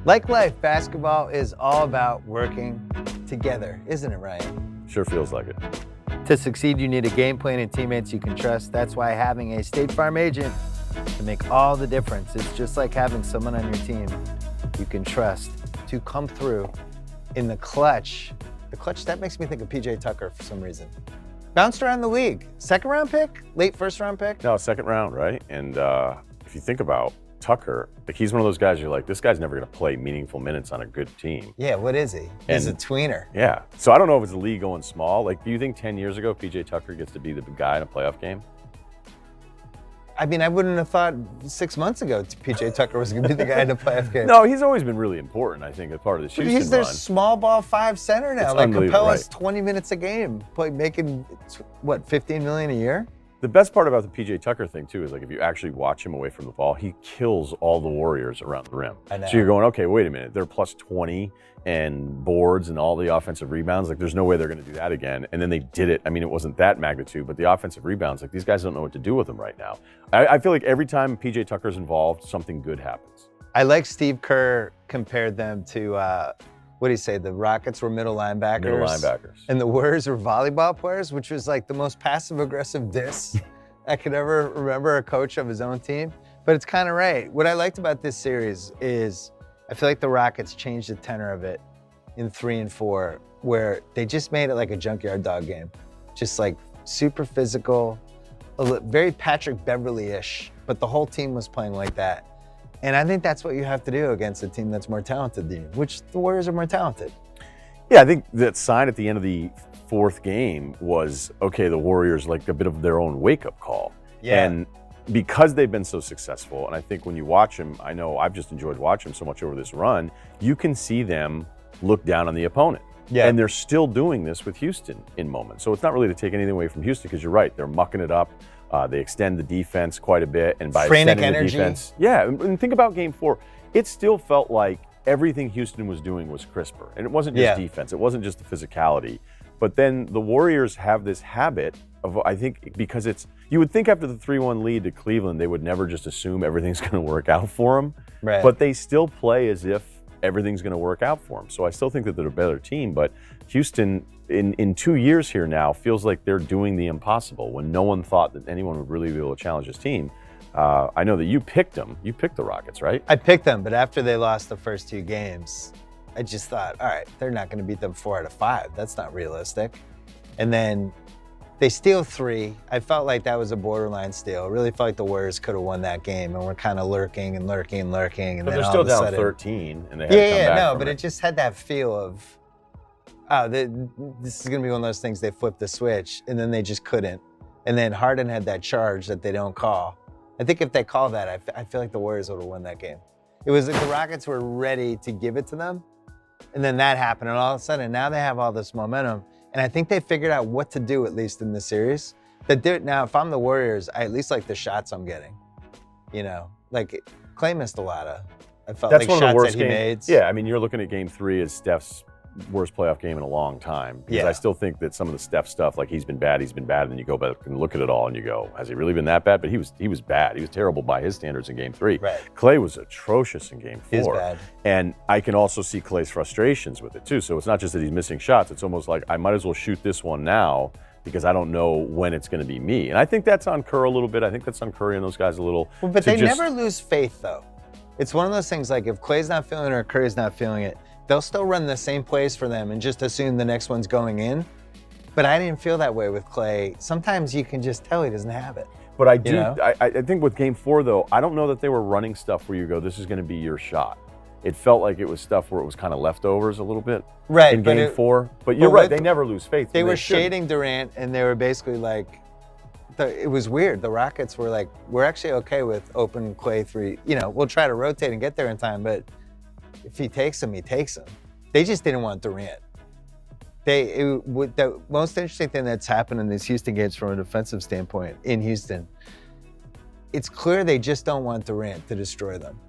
Like life, basketball is all about working together, isn't it, Ryan? Sure feels like it. To succeed, you need a game plan and teammates you can trust. That's why having a State Farm agent can make all the difference. It's just like having someone on your team you can trust to come through in the clutch. The clutch, that makes me think of PJ Tucker for some reason. Bounced around the league. Second round pick? Late first round pick? No, second round, right? And if you think about Tucker, like he's one of those guys you're like, this guy's never going to play meaningful minutes on a good team. Yeah, what is he? He's a tweener. Yeah. So I don't know if it's the league going small. Like, do you think 10 years ago PJ Tucker gets to be the guy in a playoff game? I mean, I wouldn't have thought 6 months ago PJ Tucker was going to be the guy in the playoff game. No, he's always been really important, I think, as part of the Houston He's their run. small ball 5 center now. It's Like unbelievable, Capella's 20 minutes a game, making, what, $15 million a year? The best part about the PJ Tucker thing, too, is like if you actually watch him away from the ball, he kills all the Warriors around the rim. I know. So you're going, okay, wait a minute. They're plus 20 and boards and all the offensive rebounds. Like, there's no way they're going to do that again. And then they did it. I mean, it wasn't that magnitude, but the offensive rebounds, like, these guys don't know what to do with them right now. I feel like every time PJ Tucker's involved, something good happens. I like Steve Kerr compared them to, what do you say, the Rockets were middle linebackers? Middle linebackers. And the Warriors were volleyball players, which was like the most passive-aggressive diss I could ever remember a coach of his own team. But it's kind of right. What I liked about this series is I feel like the Rockets changed the tenor of it in 3 and 4, where they just made it like a junkyard dog game. Just like super physical, very Patrick Beverly-ish, but the whole team was playing like that. And I think that's what you have to do against a team that's more talented than you, which the Warriors are more talented. Yeah, I think that sign at the end of the fourth game was, okay, the Warriors like a bit of their own wake-up call. Yeah. And because they've been so successful, and I think when you watch them, I know I've just enjoyed watching them so much over this run, you can see them look down on the opponent. Yeah. And they're still doing this with Houston in moments. So it's not really to take anything away from Houston, because you're right, they're mucking it up. They extend the defense quite a bit, and by Frantic extending energy. the defense, yeah. And think about Game 4. It still felt like everything Houston was doing was crisper, and it wasn't just defense. It wasn't just the physicality. But then the Warriors have this habit of, I think, because you would think after the 3-1 lead to Cleveland, they would never just assume everything's going to work out for them. Right. But they still play as if everything's going to work out for them. So I still think that they're a better team. But Houston, in 2 years here now, feels like they're doing the impossible when no one thought that anyone would really be able to challenge this team. I know that you picked them. You picked the Rockets, right? I picked them, but after they lost the first 2 games, I just thought, all right, they're not going to beat them 4 out of 5. That's not realistic. And then they steal 3. I felt like that was a borderline steal. I really felt like the Warriors could have won that game, and we're kind of lurking. And But then they're all still of a down sudden, 13, and they had to come back from but it just had that feel of, this is going to be one of those things they flipped the switch, and then they just couldn't. And then Harden had that charge that they don't call. I think if they call that, I feel like the Warriors would have won that game. It was like the Rockets were ready to give it to them, and then that happened, and all of a sudden now they have all this momentum, and I think they figured out what to do, at least in the series. Now, if I'm the Warriors, I at least like the shots I'm getting. You know, like Clay missed a lot of, I felt That's like one of the shots worst that he games. made. Yeah, I mean, you're looking at Game 3 as Steph's worst playoff game in a long time. Because Yeah. I still think that some of the Steph stuff, like he's been bad, and then you go back and look at it all and you go, has he really been that bad? But he was bad. He was terrible by his standards in Game 3. Right. Clay was atrocious in Game 4. He was bad. And I can also see Clay's frustrations with it too. So it's not just that he's missing shots. It's almost like I might as well shoot this one now because I don't know when it's going to be me. And I think that's on Kerr a little bit. I think that's on Curry and those guys a little. Well, but they never lose faith, though. It's one of those things, like if Clay's not feeling it or Curry's not feeling it, they'll still run the same plays for them and just assume the next one's going in. But I didn't feel that way with Clay. Sometimes you can just tell he doesn't have it. But I do. You know? I think with Game 4, though, I don't know that they were running stuff where you go, this is going to be your shot. It felt like it was stuff where it was kind of leftovers a little bit in Game 4. But you're right, they never lose faith. They were shading Durant, and they were basically like, it was weird. The Rockets were like, we're actually okay with open Clay 3. You know, we'll try to rotate and get there in time, but if he takes them, he takes them. They just didn't want Durant. The most interesting thing that's happened in these Houston games from a defensive standpoint in Houston, it's clear they just don't want Durant to destroy them.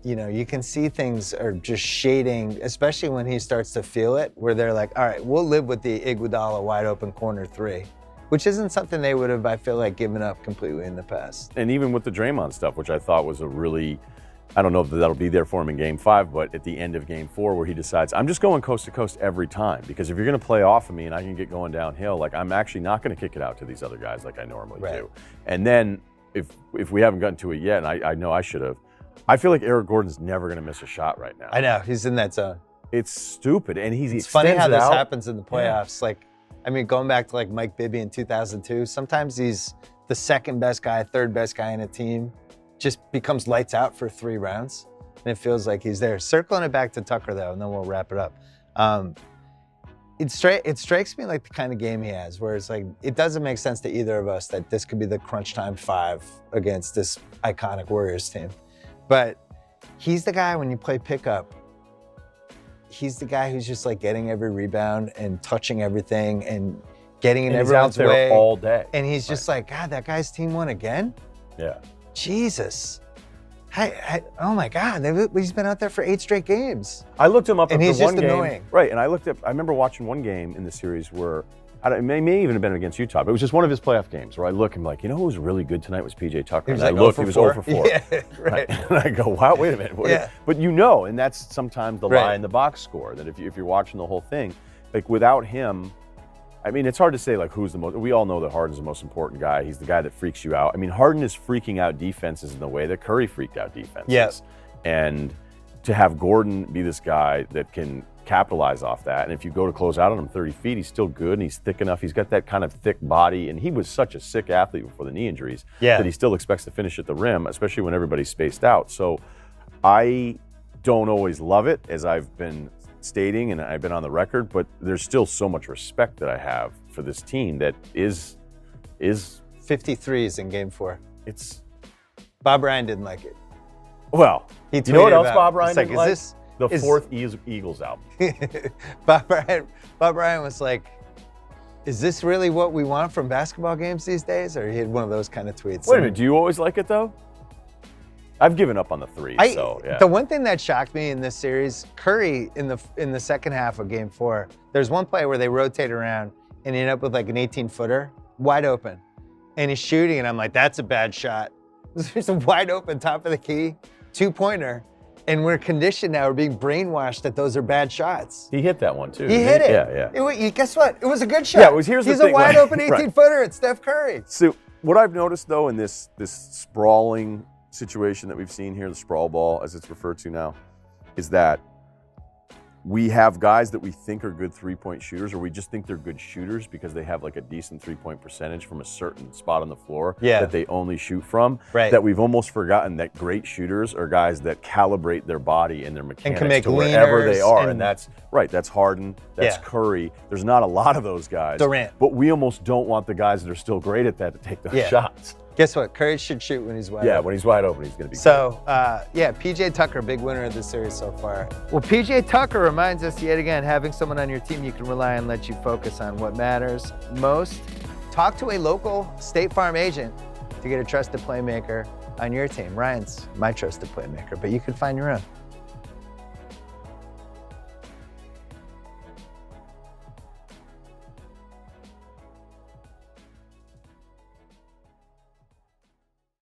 You know, you can see things are just shading, especially when he starts to feel it, where they're like, all right, we'll live with the Iguodala wide open corner 3, which isn't something they would have, I feel like, given up completely in the past. And even with the Draymond stuff, which I thought was a really I don't know if that'll be there for him in Game 5, but at the end of Game 4 where he decides, I'm just going coast to coast every time, because if you're going to play off of me and I can get going downhill, like I'm actually not going to kick it out to these other guys like I normally do. And then if we haven't gotten to it yet, and I know I should have, I feel like Eric Gordon's never going to miss a shot right now. I know, he's in that zone. It's stupid, and It's funny how this happens in the playoffs. Yeah. Like, I mean, going back to like Mike Bibby in 2002, sometimes he's the second best guy, third best guy in a team, just becomes lights out for 3 rounds, and it feels like he's there. Circling it back to Tucker though, and then we'll wrap it up. It strikes me like the kind of game he has, where it's like it doesn't make sense to either of us that this could be the crunch time 5 against this iconic Warriors team, but he's the guy when you play pickup. He's the guy who's just like getting every rebound and touching everything and getting in everyone's way. He's out there all day. And he's just like, God, that guy's team won again? Yeah. Jesus. Oh my God, he's been out there for 8 straight games. I looked him up and after he's one just game. Annoying. Right, and I remember watching one game in the series where, it may even have been against Utah, but it was just one of his playoff games where I look and I'm like, you know who was really good tonight was PJ Tucker. He was and like I looked, 0 for he was 4. 0 for 4. Yeah, right. And I go, wow, wait a minute. Yeah. But and that's sometimes the lie in the box score, that if you're watching the whole thing, like without him, I mean, it's hard to say like who's the most. We all know that Harden's the most important guy. He's the guy that freaks you out. I mean, Harden is freaking out defenses in the way that Curry freaked out defenses. Yes. And to have Gordon be this guy that can capitalize off that, and if you go to close out on him 30 feet, he's still good and he's thick enough. He's got that kind of thick body, and he was such a sick athlete before the knee injuries that he still expects to finish at the rim, especially when everybody's spaced out. So I don't always love it, as I've been stating and I've been on the record, but there's still so much respect that I have for this team that is 53s in Game 4. It's Bob Ryan didn't like it. Well, you know what else Bob Ryan didn't like? The is 4th Eagles album. Bob Ryan was like, is this really what we want from basketball games these days? Or he had one of those kind of tweets. Wait a minute, do you always like it though? I've given up on the 3, so yeah. The one thing that shocked me in this series, Curry in the second half of Game 4, there's one play where they rotate around and he ended up with like an 18-footer, wide open. And he's shooting, and I'm like, that's a bad shot. There's a wide open top of the key, 2-pointer. And we're conditioned now, we're being brainwashed that those are bad shots. He hit that one too. He hit it. Yeah. Guess what? It was a good shot. Yeah, here's the thing. He's a wide open 18-footer. It's Steph Curry. So what I've noticed though in this sprawling situation that we've seen here, the sprawl ball as it's referred to now, is that we have guys that we think are good 3-point shooters, or we just think they're good shooters because they have like a decent 3-point percentage from a certain spot on the floor that they only shoot from. Right. That we've almost forgotten that great shooters are guys that calibrate their body and their mechanics and can make to wherever they are. And and that's Harden, that's Curry. There's not a lot of those guys. Durant. But we almost don't want the guys that are still great at that to take those shots. Guess what? Curry should shoot when he's wide open. Yeah, when he's wide open, he's going to be So, PJ Tucker, big winner of the series so far. Well, PJ Tucker reminds us yet again, having someone on your team you can rely on lets you focus on what matters most. Talk to a local State Farm agent to get a trusted playmaker on your team. Ryan's my trusted playmaker, but you can find your own.